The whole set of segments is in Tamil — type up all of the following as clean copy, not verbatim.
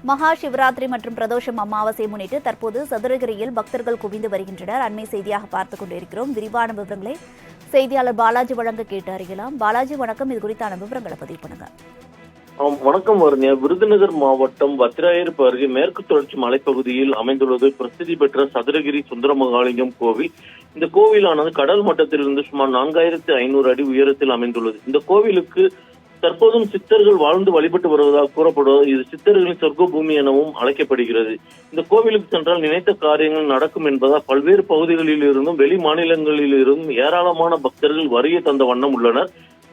மகா சிவராத்திரி மற்றும் பிரதோஷம் அமாவாசையை முன்னிட்டு தற்போது சதுரகிரியில் பக்தர்கள் குவிந்து வருகின்றனர். அண்மை செய்தியாக பார்த்துக் கொண்டிருக்கிறோம். விரிவான விவரங்களை செய்தியாளர் பாலாஜி வழங்க கேட்டு அறியலாம். பாலாஜி வணக்கம், இது குறித்தான விவரங்களை பதிவு பண்ணுங்க. வணக்கம் வருணியா. விருதுநகர் மாவட்டம் வத்திராயிருப்பு அருகே மேற்கு தொடர்ச்சி மலைப்பகுதியில் அமைந்துள்ளது பிரசித்தி பெற்ற சதுரகிரி சுந்தரமகாலிங்கம் கோவில். இந்த கோவிலானது கடல் மட்டத்திலிருந்து சுமார் 4500 அடி உயரத்தில் அமைந்துள்ளது. இந்த கோவிலுக்கு தற்போதும் சித்தர்கள் வாழ்ந்து வழிபட்டு வருவதாக கூறப்படுவது இது சித்தர்களின் சொர்க்க பூமி எனவும் அழைக்கப்படுகிறது. இந்த கோவிலுக்கு சென்றால் நினைத்த காரியங்கள் நடக்கும் என்பதால் பல்வேறு பகுதிகளில் இருந்தும் வெளி மாநிலங்களில் இருந்தும் ஏராளமான பக்தர்கள் வருகை தந்த வண்ணம் உள்ளனர்.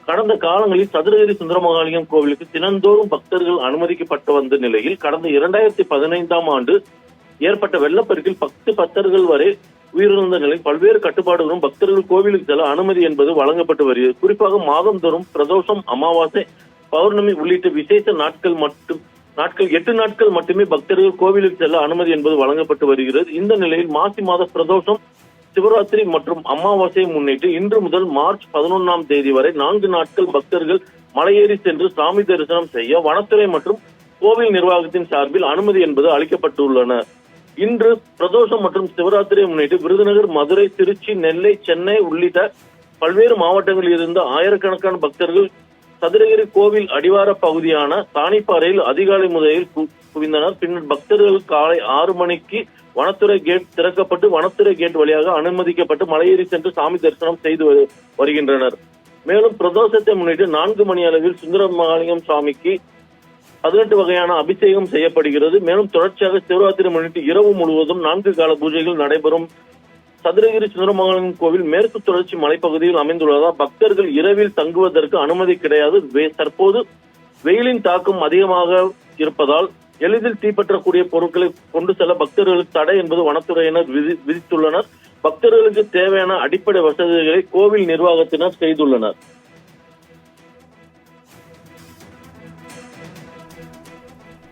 கடந்த காலங்களில் சதுரகிரி சுந்தரமகாலிங்கம் கோவிலுக்கு தினந்தோறும் பக்தர்கள் அனுமதிக்கப்பட்டு வந்த நிலையில் கடந்த 2015ஆம் ஆண்டு ஏற்பட்ட வெள்ளப்பெருக்கில் 10 பக்தர்கள் வரை உயிரிழந்த நிலையில் பல்வேறு கட்டுப்பாடுகளும் பக்தர்கள் கோவிலுக்கு செல்ல அனுமதி என்பது வழங்கப்பட்டு வருகிறது. குறிப்பாக மாதந்தோறும் பிரதோஷம், அமாவாசை, பௌர்ணமி உள்ளிட்ட விசேஷ நாட்கள் 8 நாட்கள் மட்டுமே பக்தர்கள் கோவிலுக்கு செல்ல அனுமதி என்பது வழங்கப்பட்டு வருகிறது. இந்த நிலையில் மாசி மாத பிரதோஷம், சிவராத்திரி மற்றும் அமாவாசையை முன்னிட்டு இன்று முதல் மார்ச் 11ஆம் தேதி வரை 4 நாட்கள் பக்தர்கள் மலையேறி சென்று சாமி தரிசனம் செய்ய வனத்துறை மற்றும் கோவில் நிர்வாகத்தின் சார்பில் அனுமதி என்பது அளிக்கப்பட்டுள்ளன. இன்று பிரதோஷம் மற்றும் சிவராத்திரியை முன்னிட்டு விருதுநகர், மதுரை, திருச்சி, நெல்லை, சென்னை உள்ளிட்ட பல்வேறு மாவட்டங்களில் இருந்து ஆயிரக்கணக்கான பக்தர்கள் சதுரகிரி கோவில் அடிவார பகுதியான தானிப்பாறையில் அதிகாலை முதலில் குவிந்தனர். பின்னர் பக்தர்கள் காலை 6 மணிக்கு வனத்துறை கேட் திறக்கப்பட்டு வனத்துறை கேட் வழியாக அனுமதிக்கப்பட்டு மலையேறி சென்று சாமி தரிசனம் செய்து வருகின்றனர். மேலும் பிரதோஷத்தை முன்னிட்டு 4 மணி அளவில் சுந்தரமகாலிங்கம் சுவாமிக்கு 18 வகையான அபிஷேகம் செய்யப்படுகிறது. மேலும் தொடர்ச்சியாக சிவராத்திரி முன்னிட்டு இரவு முழுவதும் 4 கால பூஜைகள் நடைபெறும். சதுரகிரி சுந்தரமகாலிங்கம் கோவில் மேற்கு தொடர்ச்சி மலைப்பகுதியில் அமைந்துள்ளதால் பக்தர்கள் இரவில் தங்குவதற்கு அனுமதி கிடையாது. தற்போது வெயிலின் தாக்கம் அதிகமாக இருப்பதால் எளிதில் தீப்பற்றக்கூடிய பொருட்களை கொண்டு செல்ல பக்தர்களுக்கு தடை என்பது வனத்துறையினர் விதித்துள்ளனர். பக்தர்களுக்கு தேவையான அடிப்படை வசதிகளை கோவில் நிர்வாகத்தினர் செய்துள்ளனர்.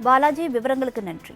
பாலாஜி, விவரங்களுக்கு நன்றி.